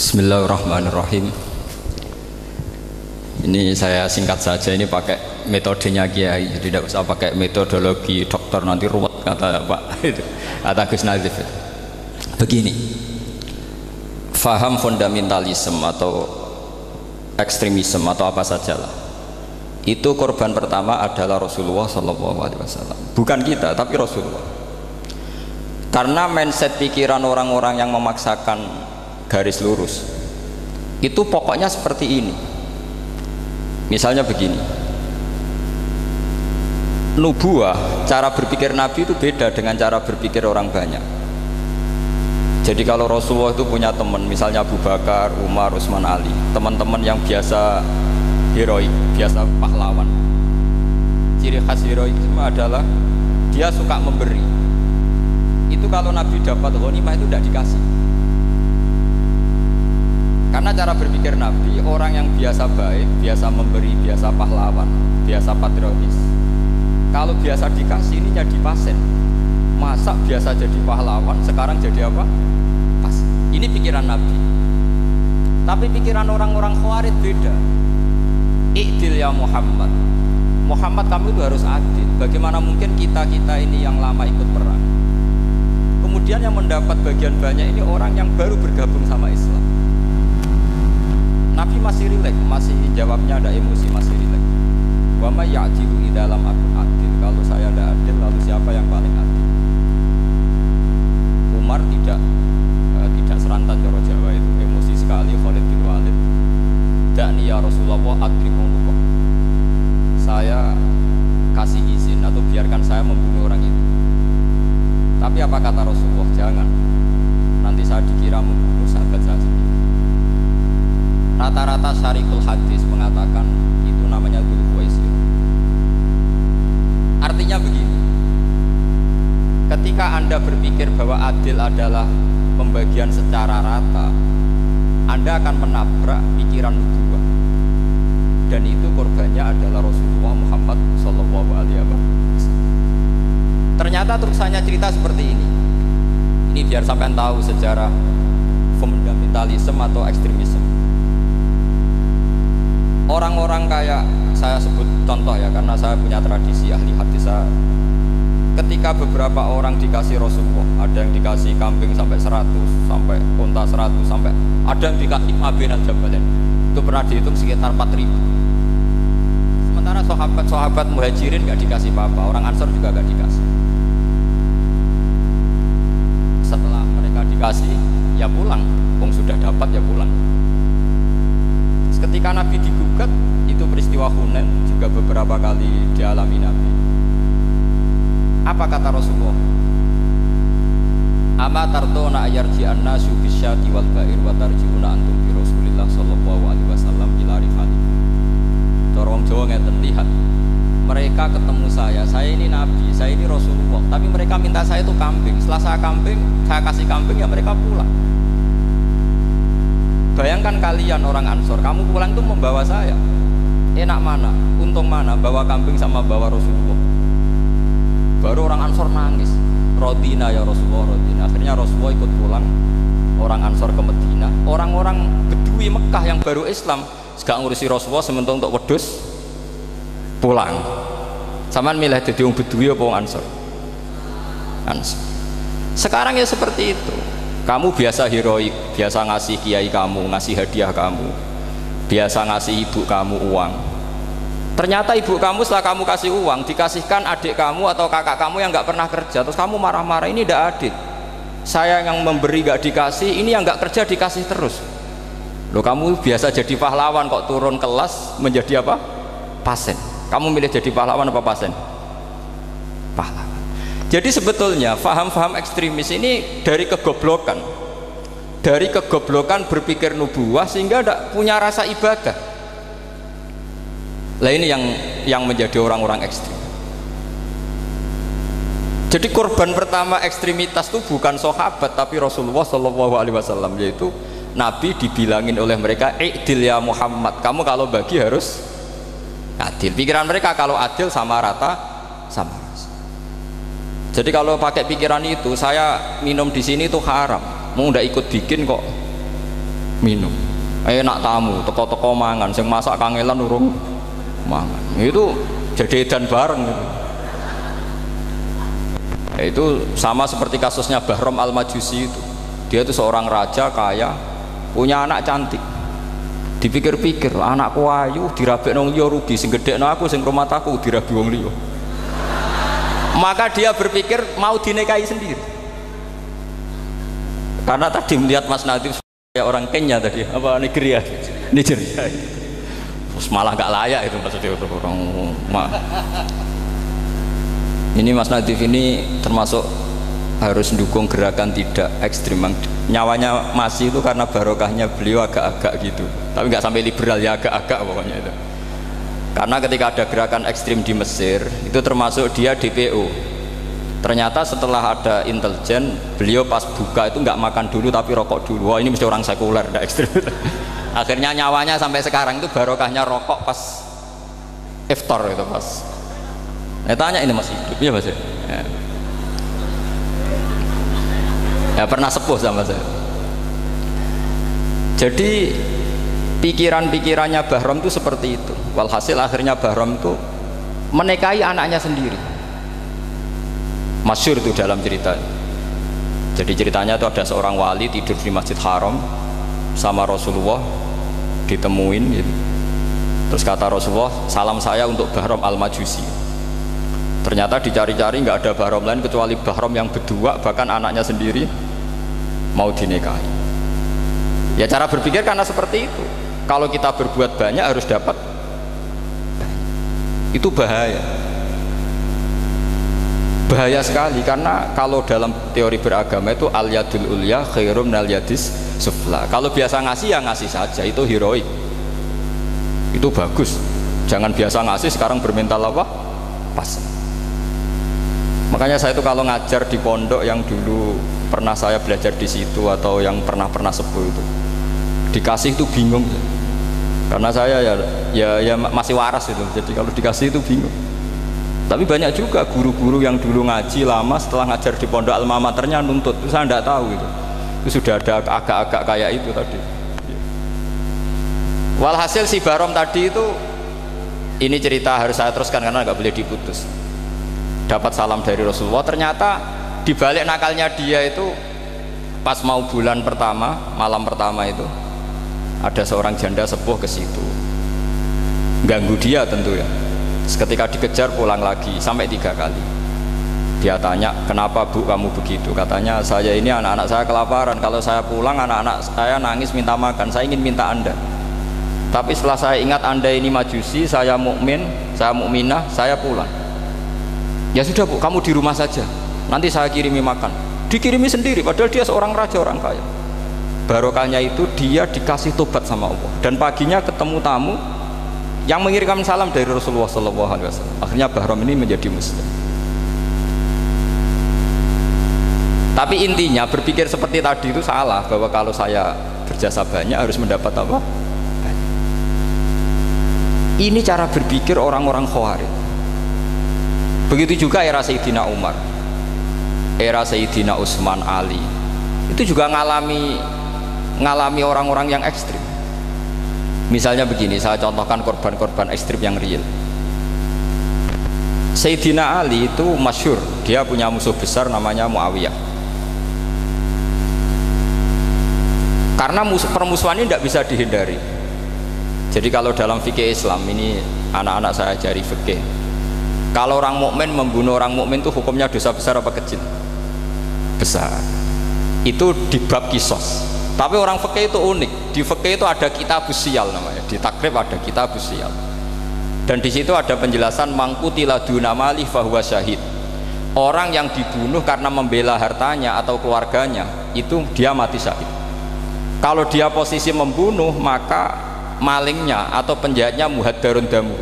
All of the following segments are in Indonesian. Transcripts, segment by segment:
Bismillahirrahmanirrahim. Ini saya singkat saja, ini pakai metodenya Kiai, jadi tidak usah pakai metodologi dokter nanti ruwet kata Pak itu, kata Gus Nazif. Begini, faham fundamentalisme atau ekstremisme atau apa sajalah, itu korban pertama adalah Rasulullah SAW, bukan kita tapi Rasulullah. Karena mindset pikiran orang-orang yang memaksakan garis lurus itu pokoknya seperti ini. Misalnya begini, nubuah, cara berpikir Nabi itu beda dengan cara berpikir orang banyak. Jadi kalau Rasulullah itu punya teman, misalnya Abu Bakar, Umar, Utsman, Ali, teman-teman yang biasa heroik, biasa pahlawan. Ciri khas heroik adalah dia suka memberi. Itu kalau Nabi dapat ghanimah itu tidak dikasih. Karena cara berpikir Nabi, orang yang biasa baik, biasa memberi, biasa pahlawan, biasa patriotis, kalau biasa dikasih ini jadi pasien. Masa biasa jadi pahlawan, sekarang jadi apa? Pas. Ini pikiran Nabi. Tapi pikiran orang-orang Khawarij beda. I'dil ya Muhammad. Muhammad, kamu itu harus adil. Bagaimana mungkin kita-kita ini yang lama ikut perang, kemudian yang mendapat bagian banyak ini orang yang baru bergabung sama Islam. Nabi masih rileks, masih jawabnya ada emosi, masih rileks. Wa may ya'dilu dalam akun adil. Kalau saya tidak adil, lalu siapa yang paling adil? Umar tidak serantat cara Jawa itu, emosi sekali. Khalid bin Walid, "Da'ni ya Rasulullah adrimuhu." Saya kasih izin atau biarkan saya membunuh orang itu. Tapi apa kata Rasulullah? Jangan. Nanti saya dikira membunuh sahabat saya sendiri. Rata-rata syarikhul hadis mengatakan itu namanya Dzul Khuwaisir. Artinya begini, ketika Anda berpikir bahwa adil adalah pembagian secara rata, Anda akan menabrak pikiran nubuwah, dan itu korbannya adalah Rasulullah Muhammad SAW. Ternyata terusannya cerita seperti ini. Ini biar sampean tahu sejarah fundamentalisme atau ekstremisme. Orang-orang kayak saya sebut contoh ya, karena saya punya tradisi ahli hadis. Ketika beberapa orang dikasih Rasulullah, ada yang dikasih kambing sampai 100, sampai unta 100, sampai ada yang dikasih Ma'binal Jabalain, itu pernah dihitung sekitar 4.000. Sementara sahabat muhajirin gak dikasih apa-apa, orang Ansor juga gak dikasih. Setelah mereka dikasih, ya pulang, sudah dapat ya pulang. Ketika Nabi digugat, itu peristiwa Hunain juga beberapa kali dialami Nabi. Apa kata Rasulullah? Ama tartona ayarji'an nasu bisyati wal ba'ir wa tarji'una antum bi Rasulillah sallallahu alaihi wasallam ila rifalikum. Dorong Jawa ngeten, lihat. Mereka ketemu saya ini Nabi, saya ini Rasulullah, tapi mereka minta saya itu kambing. Setelah saya kasih kambing, ya mereka pulang. Bayangkan kalian orang Ansor, kamu pulang itu membawa saya. Enak mana? Untung mana? Bawa kambing sama bawa Rasulullah. Baru orang Ansor nangis. Rodina ya Rasulullah, Rodina. Akhirnya Rasulullah ikut pulang. Orang Ansor ke Medina. Orang-orang Bedui Mekah yang baru Islam gak ngurusi Rasulullah, sementara untuk wedus pulang. Samaan milih jadi orang Bedui apa orang Ansor? Ansor. Sekarang ya seperti itu. Kamu biasa heroik, biasa ngasih kiai kamu, ngasih hadiah kamu, biasa ngasih ibu kamu uang. Ternyata ibu kamu setelah kamu kasih uang, dikasihkan adik kamu atau kakak kamu yang nggak pernah kerja, terus kamu marah-marah, ini tidak adil. Saya yang memberi nggak dikasih, ini yang nggak kerja dikasih terus. Loh, kamu biasa jadi pahlawan kok turun kelas menjadi apa? Pasien. Kamu milih jadi pahlawan apa pasien? Pahlawan. Jadi sebetulnya faham-faham ekstremis ini dari kegoblokan, berpikir nubuwah sehingga tidak punya rasa ibadah. Lah ini yang menjadi orang-orang ekstrim. Jadi korban pertama ekstremitas itu bukan sahabat tapi Rasulullah SAW, yaitu Nabi dibilangin oleh mereka, "I'dil ya Muhammad, kamu kalau bagi harus adil." Pikiran mereka kalau adil sama rata, sama. Jadi kalau pakai pikiran itu, saya minum di sini itu haram, mau ndak ikut bikin kok minum. Enak tamu, teko-teko mangan, sing masak kangelan urung mangan. Itu jadi edan bareng gitu. Itu sama seperti kasusnya Bahram Al-Majusi itu. Dia itu seorang raja kaya, punya anak cantik. Dipikir-pikir, anakku ayu dirabek nang liya rugi, sing gedhekno aku sing rumah aku dirabi wong liya. Maka dia berpikir mau dinikahi sendiri. Karena tadi melihat Mas Nadif kayak orang Kenya tadi, apa Nigeria. Terus malah gak layak itu maksudnya orang. Ini Mas Nadif ini termasuk harus mendukung gerakan tidak ekstrim. Nyawanya masih itu karena barokahnya beliau agak-agak gitu. Tapi nggak sampai liberal ya, agak-agak pokoknya itu. Karena ketika ada gerakan ekstrim di Mesir, itu termasuk dia DPO. Ternyata setelah ada intelijen, beliau pas buka itu nggak makan dulu tapi rokok dulu. Wah ini mesti orang sekuler, tidak ekstrim. Akhirnya nyawanya sampai sekarang itu barokahnya rokok pas iftar itu pas. Tanya ini masih hidup ya Mas ya? Ya pernah sepuh sama saya. Jadi pikiran-pikirannya Bahram itu seperti itu. Walhasil akhirnya Bahram itu menikahi anaknya sendiri. Masyhur itu dalam cerita. Jadi ceritanya itu ada seorang wali tidur di Masjid Haram sama Rasulullah, ditemuin gitu. Terus kata Rasulullah, salam saya untuk Bahram Al-Majusi. Ternyata dicari-cari nggak ada Bahram lain kecuali Bahram yang berdua, bahkan anaknya sendiri mau dinikahi. Ya cara berpikir karena seperti itu. Kalau kita berbuat banyak harus dapat. Itu bahaya. Bahaya sekali karena kalau dalam teori beragama itu al yadul ulya khairum minal yadis sufla. Kalau biasa ngasih ya ngasih saja, itu heroik. Itu bagus. Jangan biasa ngasih sekarang bermental apa? Pas. Makanya saya itu kalau ngajar di pondok yang dulu pernah saya belajar di situ atau yang pernah sepuh itu, dikasih itu bingung. Karena saya ya masih waras itu. Jadi kalau dikasih itu bingung. Tapi banyak juga guru-guru yang dulu ngaji lama setelah ngajar di pondok alma maternya nuntut. Itu saya tidak tahu itu. Itu sudah ada agak-agak kayak itu tadi. Walhasil si Bahram tadi itu, ini cerita harus saya teruskan karena nggak boleh diputus. Dapat salam dari Rasulullah, ternyata dibalik nakalnya dia itu pas mau bulan pertama, malam pertama itu ada seorang janda sepuh ke situ, ganggu dia tentu ya. Ketika dikejar pulang lagi sampai 3 kali. Dia tanya, kenapa Bu kamu begitu? Katanya, saya ini anak-anak saya kelaparan, kalau saya pulang anak-anak saya nangis minta makan, saya ingin minta Anda. Tapi setelah saya ingat Anda ini majusi, saya mukmin, saya mukminah, saya pulang. Ya sudah Bu, kamu di rumah saja, nanti saya kirimi makan. Dikirimi sendiri, padahal dia seorang raja, orang kaya. Barokahnya itu dia dikasih tobat sama Allah. Dan paginya ketemu tamu yang mengirimkan salam dari Rasulullah SAW. Akhirnya Bahram ini menjadi muslim. Tapi intinya berpikir seperti tadi itu salah, bahwa kalau saya berjasa banyak harus mendapat apa? Banyak. Ini cara berpikir orang-orang Khawarij. Begitu juga era Sayyidina Umar, era Sayyidina Utsman, Ali, itu juga ngalami orang-orang yang ekstrim. Misalnya begini, saya contohkan korban-korban ekstrim yang real. Sayyidina Ali itu masyhur, dia punya musuh besar namanya Muawiyah. Karena permusuhan ini tidak bisa dihindari. Jadi kalau dalam fikih Islam, ini anak-anak saya ajari fikih, kalau orang mukmin membunuh orang mukmin itu hukumnya dosa besar apa kecil? Besar. Itu di bab kisos. Tapi orang fikih itu unik. Di fikih itu ada kitabus siyal namanya. Di takrib ada kitabus siyal. Dan di situ ada penjelasan mangkutila duna malih fahuwa syahid. Orang yang dibunuh karena membela hartanya atau keluarganya, itu dia mati syahid. Kalau dia posisi membunuh, maka malingnya atau penjahatnya muhaddarun damu,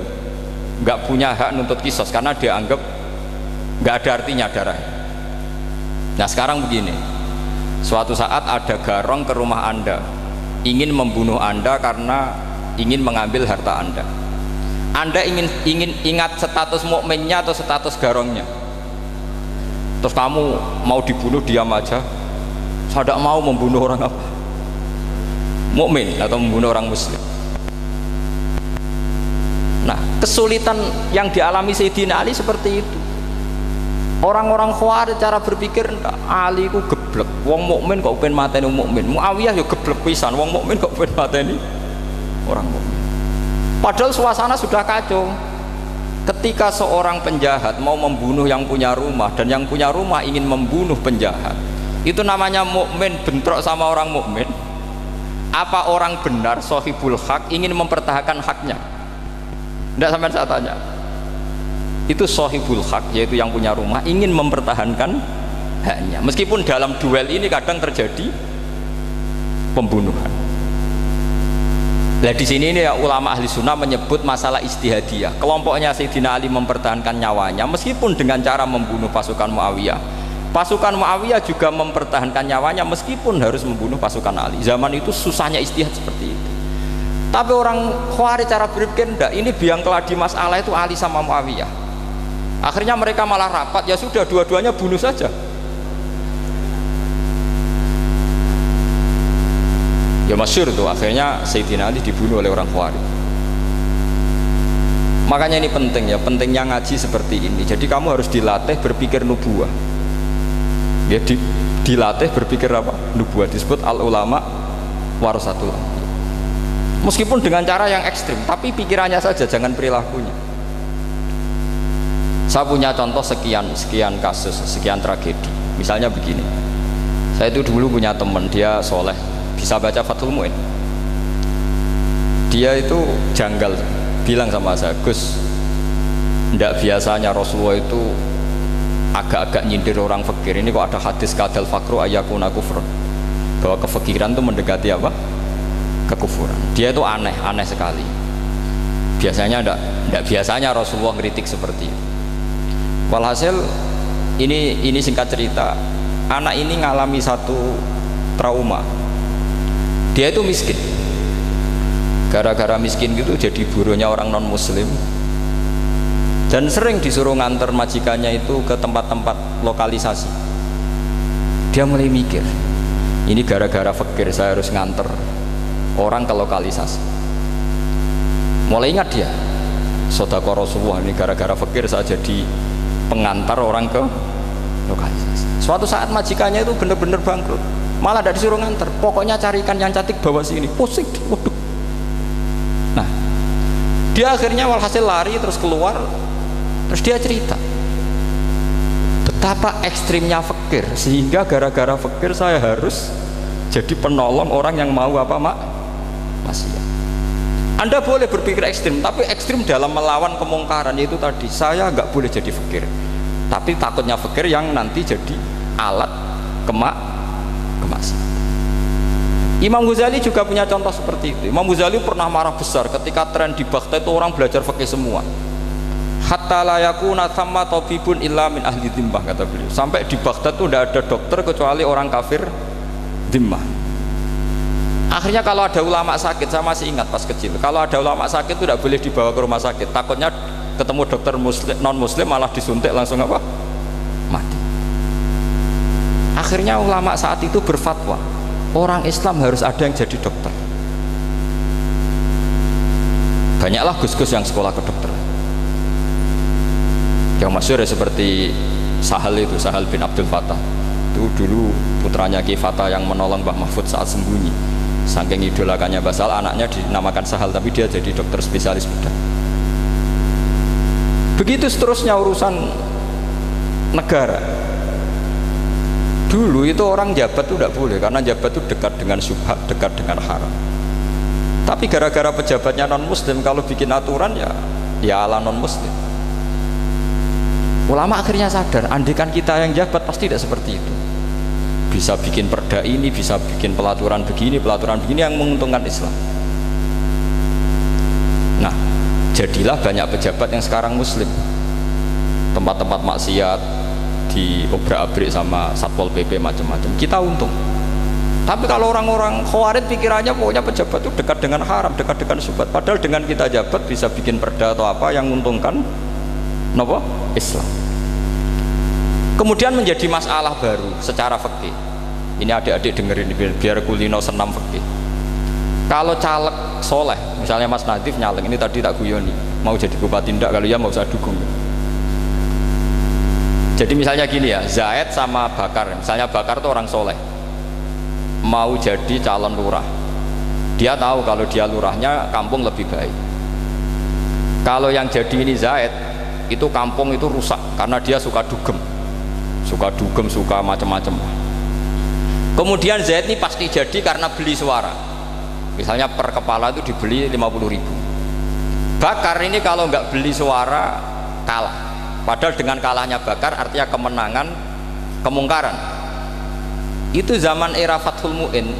nggak punya hak nuntut kisos karena dia anggap nggak ada artinya darah. Nah sekarang begini, suatu saat ada garong ke rumah Anda, ingin membunuh Anda karena ingin mengambil harta Anda. Anda ingin ingat status mukminnya atau status garongnya. Terus kamu mau dibunuh diam aja, saya tidak mau membunuh orang apa. mukmin atau membunuh orang muslim. Nah, kesulitan yang dialami Sayyidina Ali seperti itu. Orang-orang Khawarij cara berpikir Ali ku geblek, wong mukmin kok pengen mateni wong mukmin. Muawiyah ya geblek pisan, wong mukmin kok pengen mateni orang mukmin. Padahal suasana sudah kacau. Ketika seorang penjahat mau membunuh yang punya rumah dan yang punya rumah ingin membunuh penjahat, itu namanya mukmin bentrok sama orang mukmin. Apa orang benar sahibul hak ingin mempertahankan haknya? Tidak, sampai saya tanya. Itu sahibul hak, yaitu yang punya rumah ingin mempertahankan haknya. Meskipun dalam duel ini kadang terjadi pembunuhan. Nah di sini ini ya, ulama ahli sunnah menyebut masalah ijtihadiyah. Kelompoknya Sayyidina Ali mempertahankan nyawanya meskipun dengan cara membunuh pasukan Muawiyah. Pasukan Muawiyah juga mempertahankan nyawanya meskipun harus membunuh pasukan Ali. Zaman itu susahnya ijtihad seperti itu. Tapi orang Khawarij cara berpikir enggak, ini biang keladi masalah itu Ali sama Muawiyah. Akhirnya mereka malah rapat, ya sudah dua-duanya bunuh saja. Ya masyhur tuh, akhirnya Sayyidina Ali dibunuh oleh orang Khawarij. Makanya ini penting ya, pentingnya ngaji seperti ini. Jadi kamu harus dilatih berpikir nubuwah. Ya dilatih berpikir apa? Nubuwah. Disebut al ulama warasatul anbiya. Meskipun dengan cara yang ekstrim, tapi pikirannya saja, jangan perilakunya. Saya punya contoh sekian kasus, sekian tragedi. Misalnya begini. Saya itu dulu punya teman, dia soleh, bisa baca Fathul Mu'in. Dia itu janggal, bilang sama saya, Gus, tidak biasanya Rasulullah itu agak-agak nyindir orang fakir. Ini kok ada hadis kadal fakru ayakuna kufrun, bahwa kefakiran itu mendekati apa? Kekufuran. Dia itu aneh sekali. Biasanya tidak biasanya Rasulullah ngeritik seperti itu. Walhasil ini singkat cerita, anak ini ngalami satu trauma. Dia itu miskin, gara-gara miskin gitu jadi buruhnya orang non muslim dan sering disuruh nganter majikannya itu ke tempat-tempat lokalisasi. Dia mulai mikir, ini gara-gara fakir saya harus nganter orang ke lokalisasi. Mulai ingat dia, sedekah Rasulullah, ini gara-gara fakir saya jadi pengantar orang ke lokalisasi. Suatu saat majikannya itu benar-benar bangkrut, malah tidak disuruh nganter, pokoknya carikan yang cantik bawa sini. Pusing, waduh. Nah, dia akhirnya walhasil lari terus keluar, terus dia cerita betapa ekstrimnya fakir, sehingga gara-gara fakir saya harus jadi penolong orang yang mau apa maksiat. Anda boleh berpikir ekstrim, tapi ekstrim dalam melawan kemungkaran, yaitu tadi, saya nggak boleh jadi fakir, tapi takutnya fakir yang nanti jadi alat kemaksiatan. Imam Ghazali juga punya contoh seperti itu. Imam Ghazali pernah marah besar ketika tren di Baghdad itu orang belajar fikih semua. Hatta la yakuna thamma tabibun illa min ahli dhimmah, kata beliau. Sampai di Baghdad itu tidak ada dokter kecuali orang kafir dhimmah. Akhirnya kalau ada ulama sakit, saya masih ingat pas kecil, kalau ada ulama sakit itu tidak boleh dibawa ke rumah sakit, takutnya ketemu dokter non muslim malah disuntik langsung apa? Mati. Akhirnya ulama saat itu berfatwa, orang Islam harus ada yang jadi dokter. Banyaklah gus-gus yang sekolah kedokteran. Yang masyhur ya seperti Sahal itu, Sahal bin Abdul Fattah. Itu dulu putranya Ki Fatah yang menolong Mbah Mahfud saat sembunyi. Saking idolakannya Basal, anaknya dinamakan Sahal, tapi dia jadi dokter spesialis bedah. Begitu seterusnya urusan negara. Dulu itu orang jabat itu tidak boleh, karena jabat itu dekat dengan syubhat, dekat dengan haram. Tapi gara-gara pejabatnya non muslim, kalau bikin aturan ya ala non muslim. Ulama akhirnya sadar, andikan kita yang jabat pasti tidak seperti itu. Bisa bikin perda ini, bisa bikin pelaturan begini yang menguntungkan Islam. Nah, jadilah banyak pejabat yang sekarang muslim. Tempat-tempat maksiat diobrak-abrik sama Satpol PP macam-macam, kita untung. Tapi kalau orang-orang Khawarij pikirannya pokoknya pejabat itu dekat dengan haram, dekat dengan syubhat. Padahal dengan kita jabat bisa bikin perda atau apa yang menguntungkan Islam. Kemudian menjadi masalah baru secara fikih. Ini adik-adik dengerin biar kulino senam fikih. Kalau caleg soleh, misalnya Mas Nadif nyalek, ini tadi tak guyoni, mau jadi bupati ndak, kalau ya mau usah dukung. Jadi misalnya gini ya, Zaid sama Bakar, misalnya Bakar tuh orang soleh, mau jadi calon lurah. Dia tahu kalau dia lurahnya kampung lebih baik. Kalau yang jadi ini Zaid, itu kampung itu rusak karena dia suka dugem, suka macam-macam. Kemudian Zaid ini pasti jadi karena beli suara. Misalnya per kepala itu dibeli 50.000. Bakar ini kalau nggak beli suara kalah. Padahal dengan kalahnya Bakar artinya kemenangan kemungkaran. Itu zaman era Fathul Mu'in,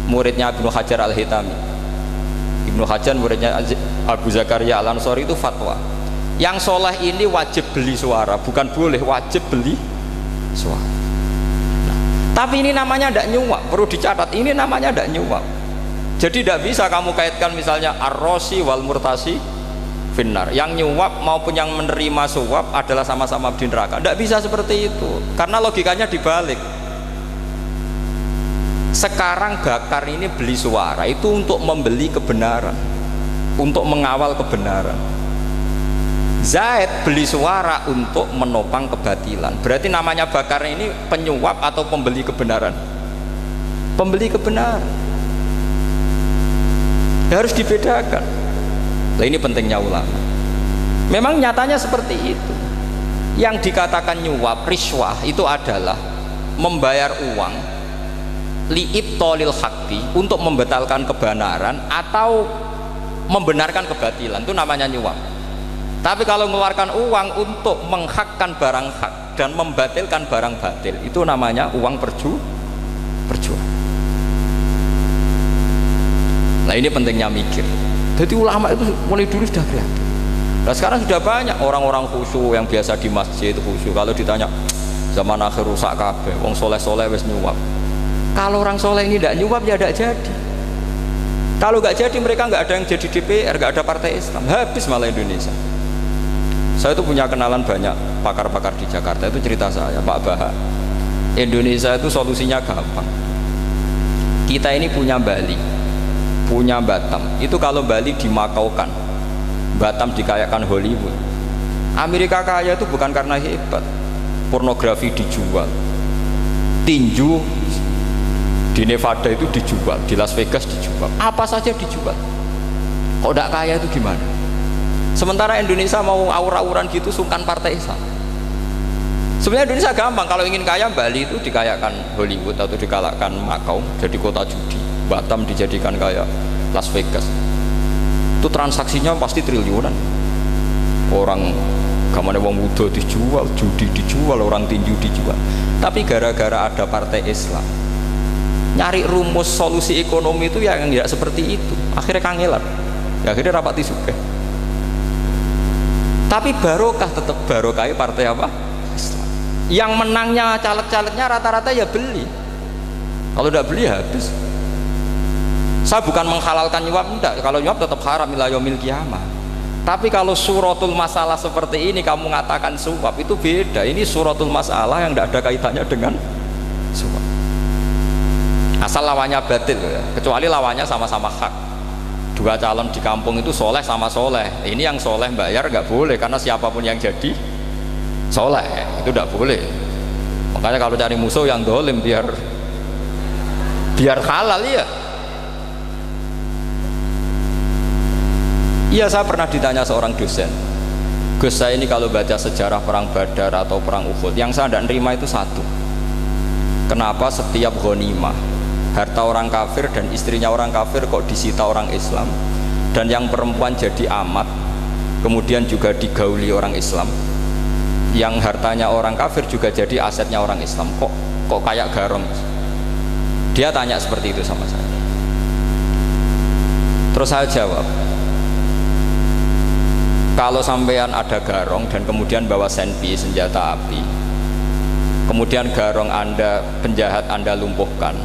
muridnya Ibnu Hajar Al-Hitami. Ibnu Hajar muridnya Abu Zakaria Al-Ansori itu fatwa. Yang soleh ini wajib beli suara, bukan boleh, wajib beli suara. Nah, tapi ini namanya tidak nyuap, perlu dicatat. Ini namanya tidak nyuap. Jadi tidak bisa kamu kaitkan misalnya ar-rosi wal murtasi finnar. Yang nyuap maupun yang menerima suap adalah sama-sama di neraka. Tidak bisa seperti itu, karena logikanya dibalik. Sekarang Bakar ini beli suara itu untuk membeli kebenaran, untuk mengawal kebenaran. Zaid beli suara untuk menopang kebatilan. Berarti namanya Bakar ini penyuap atau pembeli kebenaran? Pembeli kebenaran. Harus dibedakan. Nah, ini pentingnya ulama. Memang nyatanya seperti itu. Yang dikatakan nyuap, riswah itu adalah membayar uang li'ibtolil haqqi, untuk membatalkan kebenaran atau membenarkan kebatilan, itu namanya nyuap. Tapi kalau mengeluarkan uang untuk menghakkan barang hak dan membatalkan barang batil, itu namanya uang perjuangan. Nah, ini pentingnya mikir. Jadi ulama itu mulai dulu sudah kreatif. Nah, sekarang sudah banyak orang-orang khusyuk yang biasa di masjid khusyuk. Kalau ditanya zaman akhir rusak kabeh, wong soleh-soleh wis nyuap. Kalau orang soleh ini tidak nyuap ya tidak jadi. Kalau nggak jadi, mereka nggak ada yang jadi DPR, nggak ada partai Islam, habis malah Indonesia. Saya itu punya kenalan banyak pakar-pakar di Jakarta, itu cerita saya, Pak Baha. Indonesia itu solusinya gampang. Kita ini punya Bali, punya Batam. Itu kalau Bali dimakaukan, Batam dikayakan Hollywood. Amerika kaya itu bukan karena hebat, pornografi dijual, tinju di Nevada itu dijual, di Las Vegas dijual, apa saja dijual. Kok tidak kaya itu gimana? Sementara Indonesia mau awur-awuran gitu, sungkan partai Islam. Sebenarnya Indonesia gampang, kalau ingin kaya Bali itu dikayakan Hollywood atau dikayakan Makau, jadi kota judi. Batam dijadikan kayak Las Vegas. Itu transaksinya pasti triliunan. Orang gamane wong muda dijual, judi dijual, orang tinju dijual. Tapi gara-gara ada partai Islam, nyari rumus solusi ekonomi itu yang tidak seperti itu. Akhirnya kangelan. Ya, akhirnya rapati sugih. Tapi barokah, tetap barokah partai apa? Islam. Yang menangnya caleg-calegnya rata-rata ya beli. Kalau tidak beli habis. Saya bukan menghalalkan nyuap, enggak. Kalau nyuap tetap haram ila yaumil qiyamah. Tapi kalau suratul masalah seperti ini kamu mengatakan suap, itu beda. Ini suratul masalah yang tidak ada kaitannya dengan suap. Asal lawannya batil ya. Kecuali lawannya sama-sama hak. Dua calon di kampung itu soleh sama soleh. Ini yang soleh bayar nggak boleh, karena siapapun yang jadi soleh itu tidak boleh. Makanya kalau cari musuh yang dolim biar halal ya. Iya, saya pernah ditanya seorang dosen, Gus, saya ini kalau baca sejarah perang Badar atau perang Uhud, yang saya tidak nerima itu satu, kenapa setiap ghanimah harta orang kafir dan istrinya orang kafir kok disita orang Islam, dan yang perempuan jadi amat kemudian juga digauli orang Islam, yang hartanya orang kafir juga jadi asetnya orang Islam, kok kayak garong. Dia tanya seperti itu sama saya. Terus saya jawab, kalau sampean ada garong dan kemudian bawa senpi, senjata api, kemudian garong Anda, penjahat Anda lumpuhkan,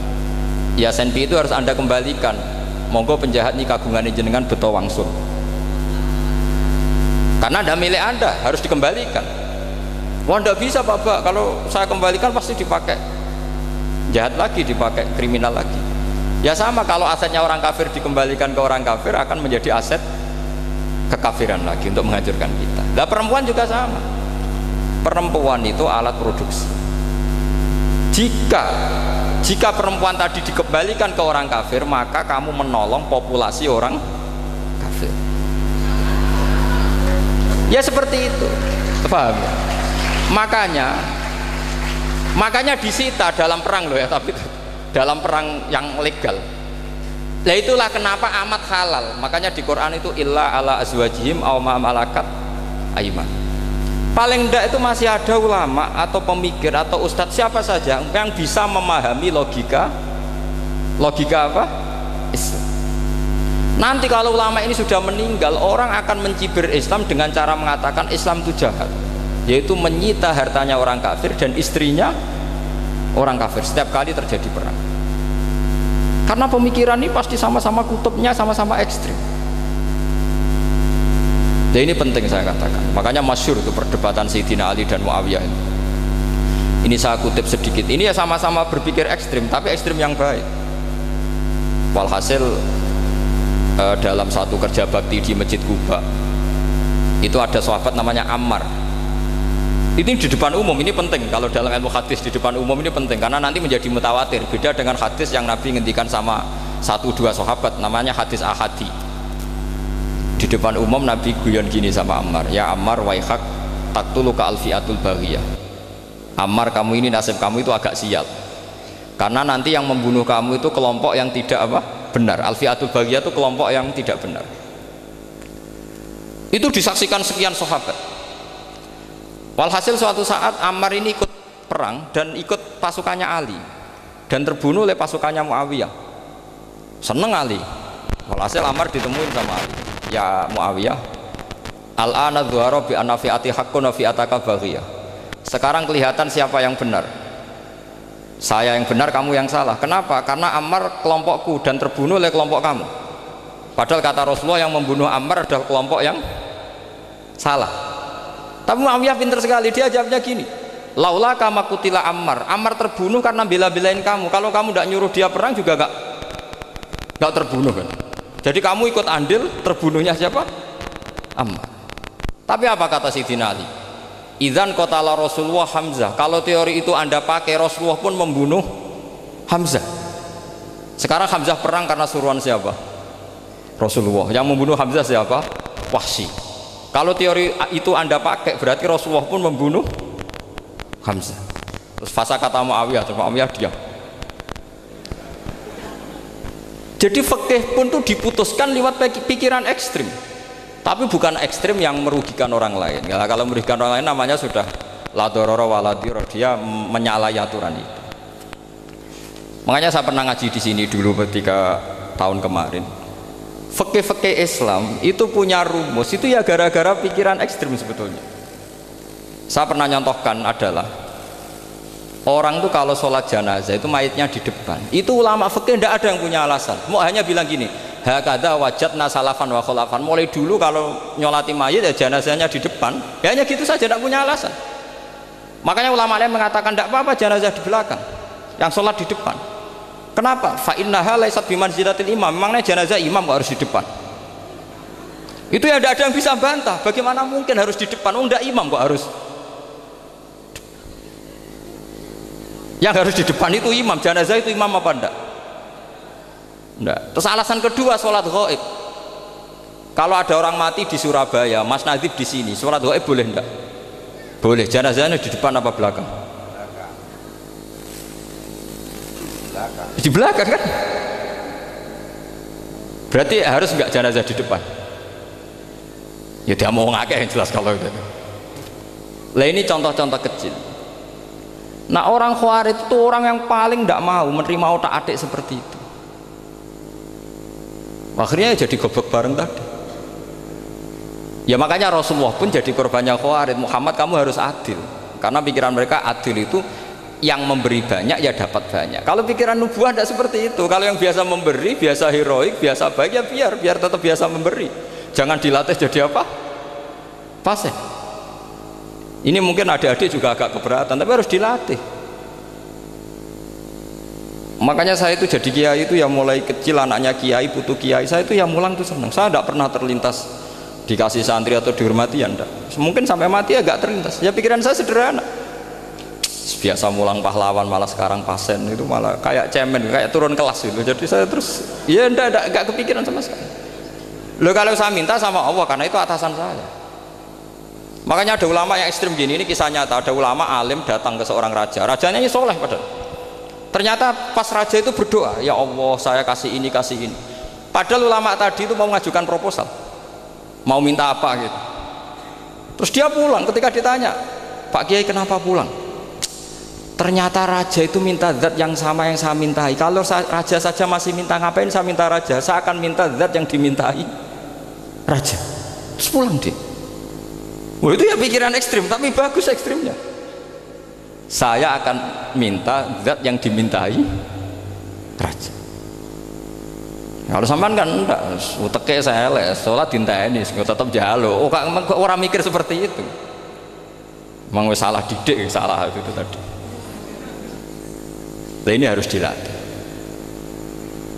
ya senpi itu harus Anda kembalikan. Monggo penjahat ini kagungan jenengan beto wangsul, karena ada milik Anda, harus dikembalikan. Wah, tidak bisa Bapak, kalau saya kembalikan pasti dipakai jahat lagi, dipakai kriminal lagi. Ya sama, kalau asetnya orang kafir dikembalikan ke orang kafir akan menjadi aset kekafiran lagi untuk menghancurkan kita. Nah perempuan juga sama. Perempuan itu alat produksi. Jika perempuan tadi dikembalikan ke orang kafir, maka kamu menolong populasi orang kafir. Ya seperti itu. Paham ya? Makanya disita dalam perang loh ya, tapi dalam perang yang legal. Nah itulah kenapa amat halal. Makanya di Quran itu illa ala azwajihim aw ma malakat aiman. Paling enggak itu masih ada ulama atau pemikir atau ustadz siapa saja yang bisa memahami logika apa? Islam. Nanti kalau ulama ini sudah meninggal, orang akan mencibir Islam dengan cara mengatakan Islam itu jahat, yaitu menyita hartanya orang kafir dan istrinya orang kafir setiap kali terjadi perang. Karena pemikiran ini pasti sama-sama kutubnya sama-sama ekstrim. Jadi ini penting saya katakan. Makanya masyhur itu perdebatan Sayyidina Ali dan Muawiyah ini. Ini saya kutip sedikit. Ini ya sama-sama berpikir ekstrim, tapi ekstrim yang baik. Walhasil dalam satu kerja bakti di Masjid Kuba itu ada sahabat namanya Ammar. Ini di depan umum, ini penting. Kalau dalam ilmu hadis di depan umum ini penting karena nanti menjadi mutawatir. Beda dengan hadis yang Nabi ngendikan sama 1-2 sahabat, namanya hadis ahadi. Di depan umum Nabi guyon gini sama Ammar, ya Ammar waihak taktuluka alfiatul baghiyah. Ammar, kamu ini nasib kamu itu agak sial. Karena nanti yang membunuh kamu itu kelompok yang tidak benar. Alfiatul baghiyah itu kelompok yang tidak benar. Itu disaksikan sekian sahabat. Walhasil suatu saat Ammar ini ikut perang dan ikut pasukannya Ali dan terbunuh oleh pasukannya Muawiyah. Seneng Ali. Walhasil Ammar ditemuin sama Ali. Ya Muawiyah, al-ana dhuhara bi anna fi'ati haqqun wa fi'ataka baghiyah. Sekarang kelihatan siapa yang benar. Saya yang benar, kamu yang salah. Kenapa? Karena Ammar kelompokku dan terbunuh oleh kelompok kamu. Padahal kata Rasulullah yang membunuh Ammar adalah kelompok yang salah. Tapi Muawiyah pintar sekali, dia jawabnya gini, laula kama kutila Ammar. Ammar terbunuh karena bela-belain kamu. Kalau kamu tidak nyuruh dia perang juga gak terbunuh kan. Jadi kamu ikut andil terbunuhnya siapa? Ammar. Tapi apa kata Sayyidina Ali? Idzan qatala Rasulullah Hamzah. Kalau teori itu Anda pakai, Rasulullah pun membunuh Hamzah. Sekarang Hamzah perang karena suruhan siapa? Rasulullah. Yang membunuh Hamzah siapa? Wahsy. Kalau teori itu Anda pakai, berarti Rasulullah pun membunuh Hamzah. Terus fasa kata Muawiyah, diam. Jadi fikih pun tuh diputuskan lewat pikiran ekstrim, tapi bukan ekstrim yang merugikan orang lain. Ya, kalau merugikan orang lain namanya sudah la dororo wa la dirar, dia menyalahi aturan itu. Makanya saya pernah ngaji di sini dulu ketika tahun kemarin. Fikih Islam itu punya rumus, itu ya gara-gara pikiran ekstrim sebetulnya. Saya pernah nyontohkan adalah orang tuh kalau sholat jenazah itu mayitnya di depan, itu ulama fikih tidak ada yang punya alasan, mau hanya bilang gini, hakadha wajadna salafan wa khulafan. Mulai dulu kalau nyolati mayit ya jenazahnya di depan, ya hanya gitu saja, tidak punya alasan. Makanya ulama lain mengatakan tidak apa-apa jenazah di belakang, yang sholat di depan. Kenapa? Fa innaha laysat bimanzilatil imam. Memangnya jenazah imam kok harus di depan? Itu ya tidak ada yang bisa bantah. Bagaimana mungkin harus di depan? Oh enggak, imam kok harus. Yang harus di depan itu imam, jenazah itu imam apa enggak? Enggak. Terus alasan kedua, sholat ghaib. Kalau ada orang mati di Surabaya, Mas Nadib di sini, sholat ghaib boleh enggak? Boleh. Jenazahnya di depan apa belakang? Di belakang kan? Berarti harus enggak jenazah di depan? Ya dia mau ngakeh yang jelas kalau itu. Lah ini contoh-contoh kecil. Nah orang Khawarij itu orang yang paling tidak mau menerima otak-atik seperti itu. Akhirnya jadi goblok bareng tadi. Ya makanya Rasulullah pun jadi korbannya Khawarij. Muhammad, kamu harus adil. Karena pikiran mereka adil itu yang memberi banyak ya dapat banyak. Kalau pikiran nubuah tidak seperti itu. Kalau yang biasa memberi, biasa heroik, biasa baik ya biar tetap biasa memberi. Jangan dilatih jadi apa? Fasih. Ini mungkin adik-adik juga agak keberatan, tapi harus dilatih. Makanya saya itu jadi kiai itu ya mulai kecil, anaknya kiai, putu kiai, saya itu ya mulang tuh senang. Saya tidak pernah terlintas dikasih santri atau dihormati, ya enggak. Mungkin sampai mati agak terlintas. Ya pikiran saya sederhana. Biasa mulang pahlawan, malah sekarang pasen itu malah kayak cemen, kayak turun kelas gitu. Jadi saya terus ya enggak kepikiran sama sekali. Loh kalau saya minta sama Allah, karena itu atasan saya. Makanya ada ulama yang ekstrim gini, ini kisah nyata. Ada ulama alim datang ke seorang raja, rajanya ini soleh padahal. Ternyata pas raja itu berdoa, ya Allah saya kasih ini, kasih ini. Padahal ulama tadi itu mau mengajukan proposal, mau minta apa gitu. Terus dia pulang, ketika ditanya, Pak Kiai kenapa pulang? Ternyata raja itu minta zat yang sama yang saya mintai. Kalau raja saja masih minta, ngapain saya minta raja? Saya akan minta zat yang dimintai raja. Terus pulang dia. Wah itu ya pikiran ekstrim, tapi bagus ekstrimnya. Saya akan minta zat yang dimintai raja. Kalau sampean kan enggak, uteke saya les, sholat dinteni, tetap jalo. Oh, orang mikir seperti itu. Memang salah didik, salah itu tadi. Nah, ini harus dilatih.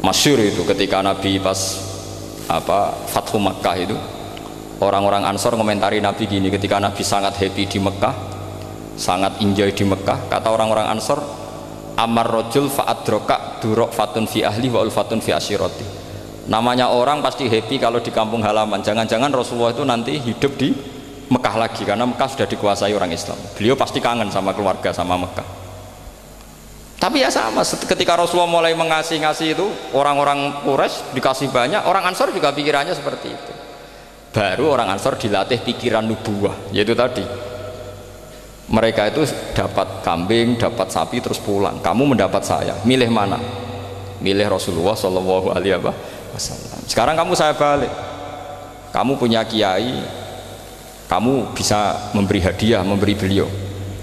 Masyhur itu ketika Nabi pas Fathu Makkah itu, orang-orang Ansor komentari Nabi gini, ketika Nabi sangat happy di Mekah, sangat enjoy di Mekah, kata orang-orang Ansor, amar rojul fa'adroka durok fatun fi ahli wa ulfatun fi asyiroti. Namanya orang pasti happy kalau di kampung halaman. Jangan-jangan Rasulullah itu nanti hidup di Mekah lagi, karena Mekah sudah dikuasai orang Islam. Beliau pasti kangen sama keluarga, sama Mekah. Tapi ya sama, ketika Rasulullah mulai mengasih-ngasih itu, orang-orang Quraisy dikasih banyak, orang Ansor juga pikirannya seperti itu. Baru orang Ansor dilatih pikiran nubuwah, yaitu tadi mereka itu dapat kambing, dapat sapi terus pulang. Kamu mendapat saya, milih mana? Milih Rasulullah Shallallahu Alaihi Wasallam. Sekarang kamu saya balik. Kamu punya kiai, kamu bisa memberi hadiah, memberi beliau.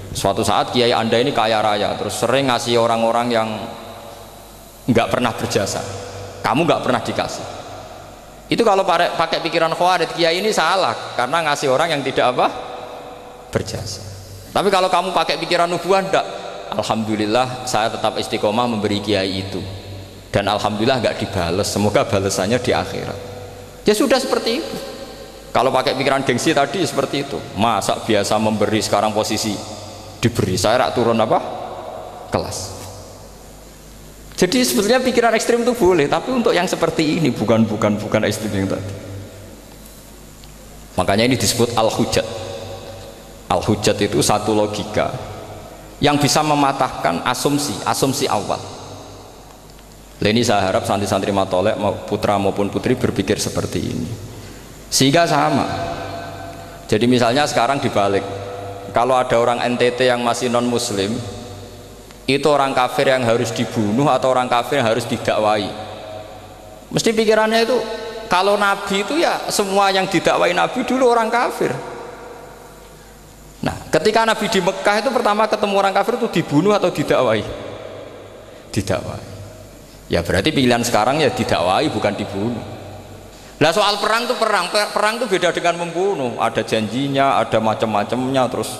Suatu saat kiai anda ini kaya raya, terus sering ngasih orang-orang yang nggak pernah berjasa. Kamu nggak pernah dikasih. Itu kalau pakai pikiran khawarij, kiai ini salah karena ngasih orang yang tidak berjasa. Tapi kalau kamu pakai pikiran nubuah, enggak, alhamdulillah saya tetap istiqomah memberi kiai itu, dan alhamdulillah enggak dibales, semoga balasannya di akhirat. Ya sudah seperti itu. Kalau pakai pikiran gengsi tadi seperti itu, masa biasa memberi sekarang posisi diberi, saya rak turun kelas. Jadi sebetulnya pikiran ekstrim itu boleh, tapi untuk yang seperti ini bukan ekstrim yang tadi. Makanya ini disebut al-hujjat. Al-hujjat itu satu logika yang bisa mematahkan asumsi awal. Ini saya harap santri-santri matolek putra maupun putri berpikir seperti ini, sehingga sama. Jadi misalnya sekarang dibalik, kalau ada orang NTT yang masih non muslim, itu orang kafir yang harus dibunuh atau orang kafir yang harus didakwai? Mesti pikirannya itu, kalau Nabi itu ya semua yang didakwai Nabi dulu orang kafir. Nah, ketika Nabi di Mekah itu pertama ketemu orang kafir itu dibunuh atau didakwai? Didakwai. Ya berarti pilihan sekarang ya didakwai, bukan dibunuh. Nah soal perang itu perang itu beda dengan membunuh. Ada janjinya, ada macam-macamnya, terus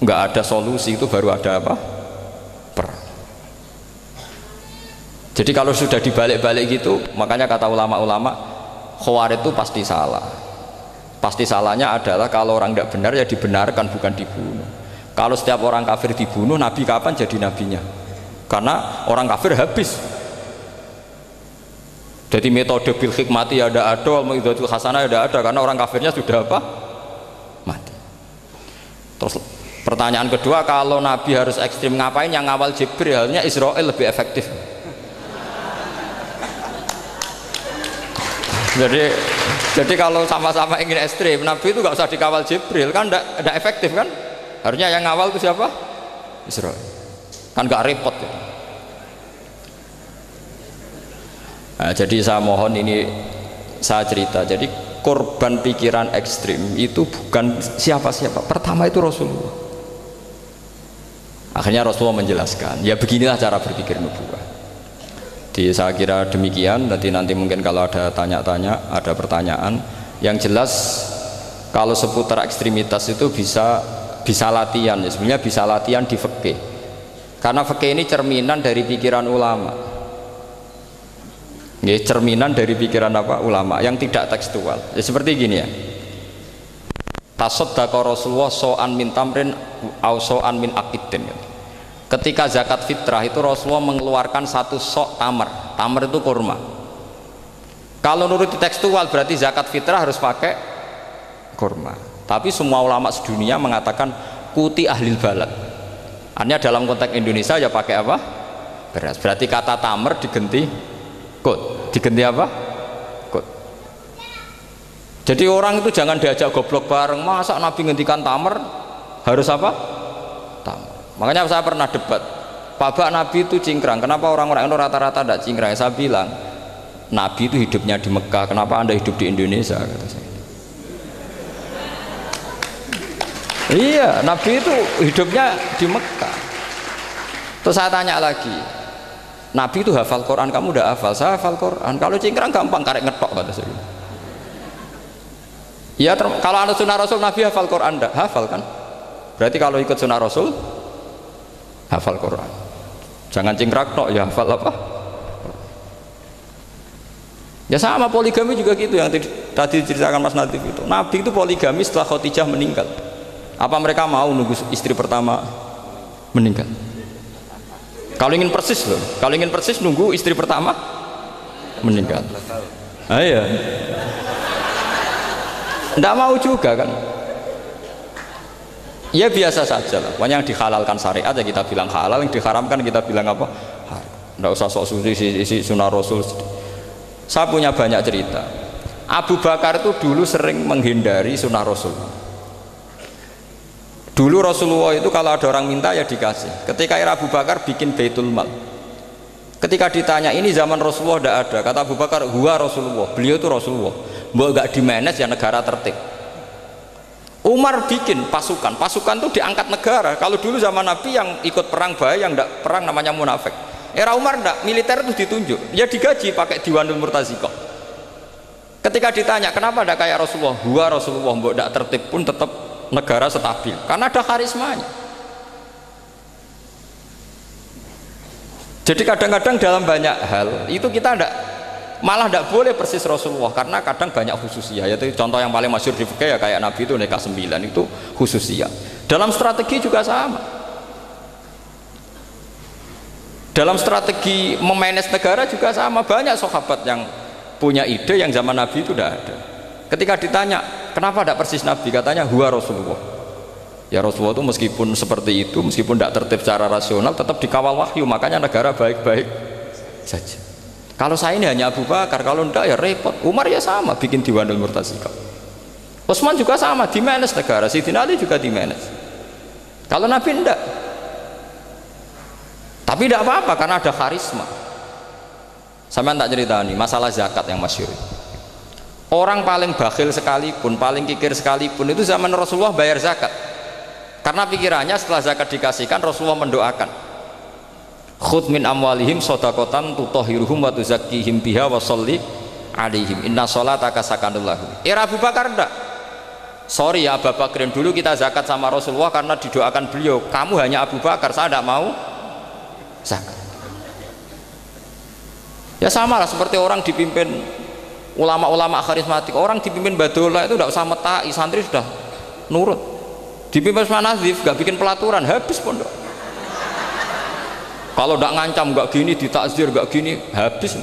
nggak ada solusi, itu baru ada perang. Jadi kalau sudah dibalik-balik gitu, makanya kata ulama-ulama, khawarij itu pasti salah. Pasti salahnya adalah kalau orang tidak benar ya dibenarkan, bukan dibunuh. Kalau setiap orang kafir dibunuh, Nabi kapan jadi nabinya? Karena orang kafir habis. Jadi metode bil hikmati ada, metode hasanah ada, karena orang kafirnya sudah mati. Terus pertanyaan kedua, kalau Nabi harus ekstrim, ngapain yang ngawal Jibril? Halnya Israel lebih efektif. Jadi kalau sama-sama ingin ekstrim, Nabi itu nggak usah dikawal Jibril, kan tidak efektif kan? Harusnya yang ngawal itu siapa? Israel. Kan nggak repot ya. Nah, jadi saya mohon ini saya cerita. Jadi korban pikiran ekstrim itu bukan siapa-siapa. Pertama itu Rasulullah. Akhirnya Rasulullah menjelaskan, ya beginilah cara berpikir nubuwah. Jadi saya kira demikian. Nanti mungkin kalau ada tanya-tanya, ada pertanyaan. Yang jelas kalau seputar ekstremitas itu bisa latihan. Ya sebenarnya bisa latihan di fikih. Karena fikih ini cerminan dari pikiran ulama. Ya, cerminan dari pikiran apa? Ulama yang tidak tekstual. Ya, seperti gini ya. Tasaddaqa Rasulullah so'an min tamrin au so'an min aqidin. Ketika zakat fitrah itu Rasulullah mengeluarkan satu sok tamar. Tamar itu kurma. Kalau menurut tekstual berarti zakat fitrah harus pakai kurma. Tapi semua ulama sedunia mengatakan kuti ahlil balad. Artinya dalam konteks Indonesia ya pakai apa? Beras. Berarti kata tamar diganti kut. Diganti apa? Kut. Jadi orang itu jangan diajak goblok bareng. Masa Nabi ngendikan tamar harus apa? Tamar. Makanya saya pernah debat. Pak Nabi itu cingkrang. Kenapa orang-orang itu rata-rata tidak cingkrang? Saya bilang Nabi itu hidupnya di Mekah. Kenapa Anda hidup di Indonesia? Kata saya. Iya, Nabi itu hidupnya di Mekah. Terus saya tanya lagi, Nabi itu hafal Quran, kamu udah hafal? Saya hafal Quran. Kalau cingkrang gampang, karek ngetok kata saya. Ya, kalau ada sunnah Rasul, Nabi hafal Quran enggak? Hafal kan? Berarti kalau ikut sunnah Rasul, hafal Quran. Jangan cingkrang tok, ya hafal apa? Ya sama poligami juga gitu yang tadi diceritakan Mas Natif itu. Nabi itu poligami setelah Khadijah meninggal. Apa mereka mau nunggu istri pertama meninggal? Kalau ingin persis loh, kalau ingin persis nunggu istri pertama meninggal. Iya. Nggak mau juga kan? Ya biasa saja lah. Pokoknya yang dihalalkan syariat ya kita bilang halal, yang diharamkan kita bilang apa? Nggak usah sok suci sunnah Rasul. Saya punya banyak cerita. Abu Bakar itu dulu sering menghindari sunnah Rasul. Dulu Rasulullah itu kalau ada orang minta ya dikasih. Ketika era Abu Bakar bikin Baitul Mal. Ketika ditanya ini zaman Rasulullah tidak ada, kata Abu Bakar, huwa Rasulullah. Beliau itu Rasulullah. Mau gak dimanage ya negara tertib. Umar bikin pasukan. Pasukan itu diangkat negara. Kalau dulu zaman Nabi yang ikut perang bahaya, yang tidak perang namanya munafik. Era Umar tidak, militer itu ditunjuk. Ya digaji pakai Diwanul Murtazikoh. Ketika ditanya kenapa tidak kayak Rasulullah, huwa Rasulullah. Mau tidak tertib pun tetap negara stabil karena ada karismanya. Jadi kadang-kadang dalam banyak hal itu kita malah tidak boleh persis Rasulullah karena kadang banyak khususiyah. Yaitu contoh yang paling masyhur di fikih ya kayak Nabi itu nikah 9 itu khususiyah. Dalam strategi juga sama. Dalam strategi memanage negara juga sama. Banyak sahabat yang punya ide yang zaman Nabi itu tidak ada. Ketika ditanya kenapa tidak persis Nabi, katanya huwa Rasulullah. Ya Rasulullah itu meskipun seperti itu, meskipun tidak tertib secara rasional, tetap dikawal wahyu, makanya negara baik-baik saja. Kalau saya ini hanya Abu Bakar, kalau tidak ya repot. Umar ya sama, bikin Diwanul Murtazikoh. Utsman juga sama, dimanage negara. Sayyidina Ali juga dimanage. Kalau Nabi tidak. Tapi tidak apa-apa karena ada karisma. Sampean tak cerita nih masalah zakat yang masyhur. Orang paling bakhil sekalipun, paling kikir sekalipun itu zaman Rasulullah bayar zakat. Karena pikirannya setelah zakat dikasihkan Rasulullah mendoakan. Khudh min amwalihim shadaqatan tutahhiruhum wa tuzakkihim biha wa sholli alaihim inna sholataka sakanul lahum. Era Abu Bakar enggak. Sorry ya Abu Bakrin, dulu kita zakat sama Rasulullah karena didoakan beliau. Kamu hanya Abu Bakar, saya tidak mau zakat. Ya sama lah seperti orang dipimpin ulama-ulama karismatik, orang dipimpin Badola itu tidak usah metai, santri sudah nurut. Dipimpin Usman Nazif gak bikin pelaturan, habis pondok. Kalau tidak ngancam gak gini, ditakzir gak gini, habis.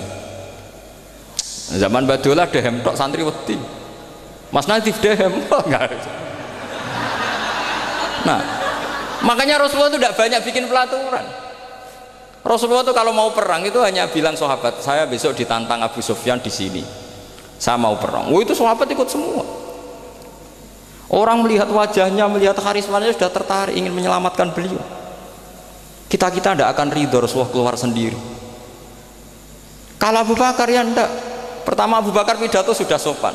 Zaman Badola dehem tok santri wedi. Mas Nazif dehem enggak. Nah, makanya Rasulullah itu tidak banyak bikin pelaturan. Rasulullah itu kalau mau perang itu hanya bilang sahabat, saya besok ditantang Abu Sufyan di sini. Saya mau perang. Oh itu sahabat ikut semua. Orang melihat wajahnya, melihat karismanya sudah tertarik ingin menyelamatkan beliau. Kita tidak akan ridho Rasulullah keluar sendiri. Kalau Abu Bakar ya enggak. Pertama Abu Bakar pidato sudah sopan.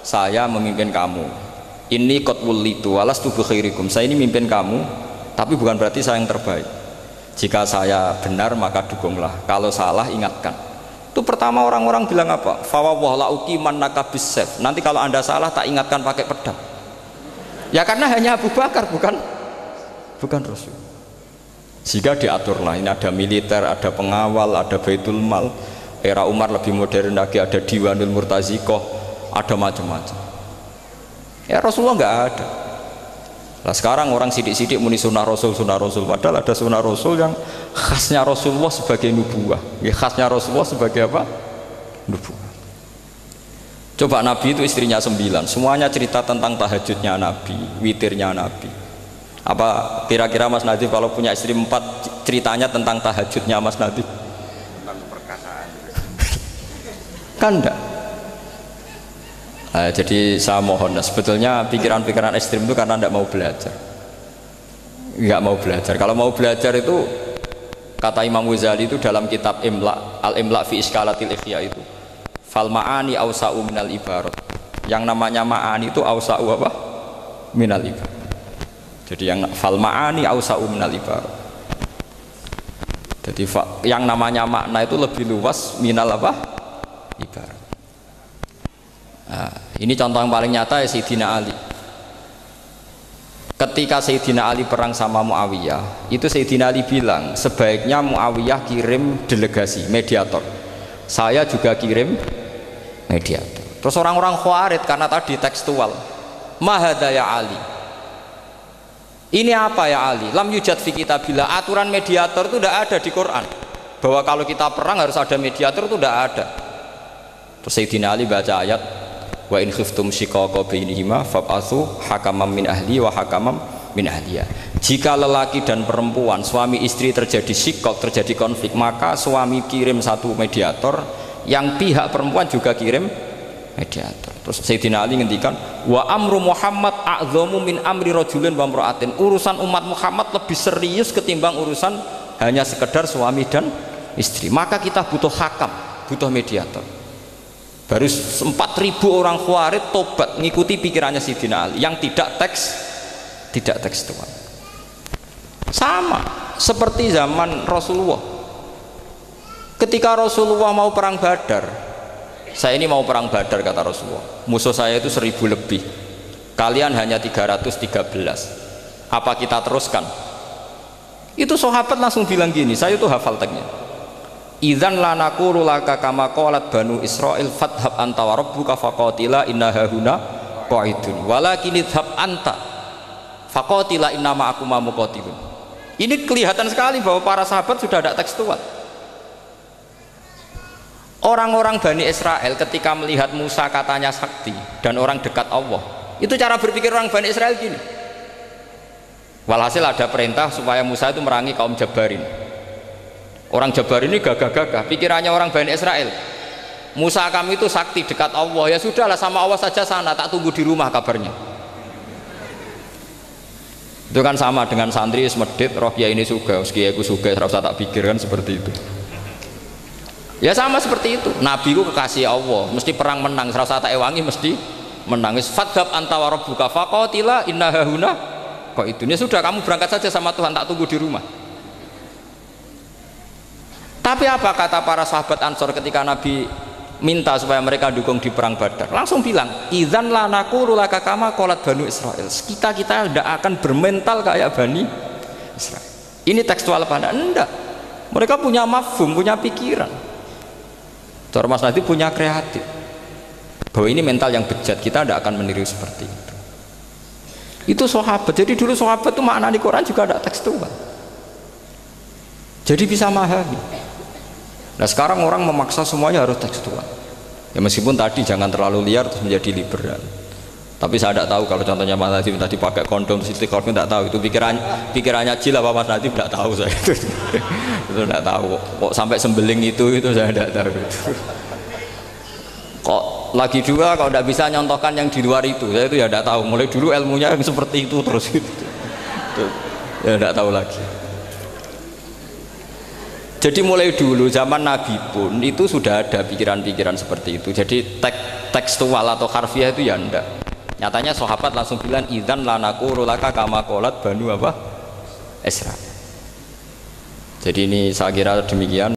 Saya memimpin kamu. Ini qad wulitu walastu bi khairikum. Saya ini memimpin kamu, tapi bukan berarti saya yang terbaik. Jika saya benar maka dukunglah. Kalau salah ingatkan. Itu pertama orang-orang bilang apa? Fawwah la uqiman nakabisef. Nanti kalau Anda salah tak ingatkan pakai pedang. Ya karena hanya Abu Bakar bukan Rasul. Jika diaturlah, ini ada militer, ada pengawal, ada baitul mal. Era Umar lebih modern lagi, ada Diwanul Murtazikoh, ada macam-macam. Ya Rasulullah nggak ada. Nah sekarang orang sidik-sidik muni sunnah Rasul, padahal ada sunnah Rasul yang khasnya Rasulullah sebagai nubuah. Ya, khasnya Rasulullah sebagai apa? Nubuah. Coba Nabi itu istrinya 9, semuanya cerita tentang tahajudnya Nabi, witirnya Nabi. Apa kira-kira Mas Nadif kalau punya istri 4 ceritanya tentang tahajudnya Mas Nadif? Kan enggak. Nah, jadi saya mohon, sebetulnya pikiran-pikiran ekstrim itu karena enggak mau belajar. Enggak mau belajar. Kalau mau belajar itu kata Imam Ghazali itu dalam kitab Imla, Al-Imla fi Iskalatil Ikhya itu, fal ma'ani awsa'u minal ibarat. Yang namanya ma'ani itu awsa'u apa? Minal ibarat. Jadi yang fal ma'ani awsa'u minal ibarat. Jadi yang namanya makna itu lebih luas minal apa? Ibarat. Nah, ini contoh yang paling nyata ya Sayyidina Ali. Ketika Sayyidina Ali perang sama Muawiyah, itu Sayyidina Ali bilang sebaiknya Muawiyah kirim delegasi mediator, saya juga kirim mediator. Terus orang-orang Khawarij karena tadi tekstual, mahada ya Ali, ini apa ya Ali? Lam yujad fi kitabillah, aturan mediator itu tidak ada di Quran, bahwa kalau kita perang harus ada mediator, itu tidak ada. Terus Sayyidina Ali baca ayat wa in khiftum shiqaqa bainihima fab'atsu hakaman min ahli wa hakaman min ahliya. Jika lelaki dan perempuan, suami istri terjadi shiqaq, terjadi konflik, maka suami kirim satu mediator, yang pihak perempuan juga kirim mediator. Terus Sayyidina Ali ngendikan wa amru Muhammad a'dhamu min amri rajulin wa imra'atin. Urusan umat Muhammad lebih serius ketimbang urusan hanya sekedar suami dan istri. Maka kita butuh hakam, butuh mediator. Baru 4.000 orang Khawarij tobat ngikuti pikirannya Sayyidina Ali yang tidak tekstual. Sama seperti zaman Rasulullah. Ketika Rasulullah mau perang Badar, saya ini mau perang Badar kata Rasulullah, musuh saya itu 1.000 lebih, kalian hanya 313. Apa kita teruskan? Itu sahabat langsung bilang gini, saya itu hafal teksnya. Idzan la naqulu laka kama qalat banu Israil fadhhab anta wa rabbuka faqatila inna hahuna qaidun walakin idhab anta faqatila inna ma'akum muqatilun. Ini kelihatan sekali bahwa para sahabat sudah ada tekstual. Orang-orang Bani Israel ketika melihat Musa katanya sakti dan orang dekat Allah, itu cara berpikir orang Bani Israel gini. Walhasil ada perintah supaya Musa itu merangi kaum Jabarin. Orang Jabar ini gagah-gagah, pikirannya orang Bani Israel, Musa kami itu sakti dekat Allah, ya sudahlah sama Allah saja sana, tak tunggu di rumah kabarnya. Itu kan sama dengan santri semedit, roh kiai ini suga, kiai aku suga, terus tak pikirkan seperti itu. Ya sama seperti itu, Nabi ku kekasih Allah, mesti perang menang, terus tak ewangi mesti menang. Fadhab anta wa rabbuka faqatila inna hahuna kok itu, ya sudah kamu berangkat saja sama Tuhan, tak tunggu di rumah. Tapi apa kata para sahabat Ansor ketika Nabi minta supaya mereka dukung di perang Badar? Langsung bilang, idzan la naqulu laka kama qalat banu Israil. Kita tidak akan bermental kayak Bani Israil. Ini tekstual apa enggak? Mereka punya mafhum, punya pikiran. Cara Mas Nadif punya kreatif. Bahwa ini mental yang bejat, kita tidak akan meniru seperti itu. Itu sahabat. Jadi dulu sahabat itu makna di Quran juga ada tekstual. Jadi bisa memahami. Nah sekarang orang memaksa semuanya harus tekstual. Ya meskipun tadi jangan terlalu liar terus menjadi liberal. Tapi saya tidak tahu kalau contohnya Mas Nadif tadi pakai kondom istiqomah, tidak tahu itu pikirannya Jil apa Mas Nadif, tidak tahu saya itu. Itu tidak tahu. Kok sampai sembeling itu saya tidak tahu. Kok lagi juga kalau tidak bisa nyontohkan yang di luar itu, saya itu ya tidak tahu. Mulai dulu ilmunya yang seperti itu terus itu. Ya tidak tahu lagi. Jadi mulai dulu zaman Nabi pun itu sudah ada pikiran-pikiran seperti itu. Jadi tekstual atau harfiah itu ya enggak. Nyatanya sahabat langsung bilang idzan la naqulu laka kama qalat banu apa? Israil. Jadi ini saya kira demikian.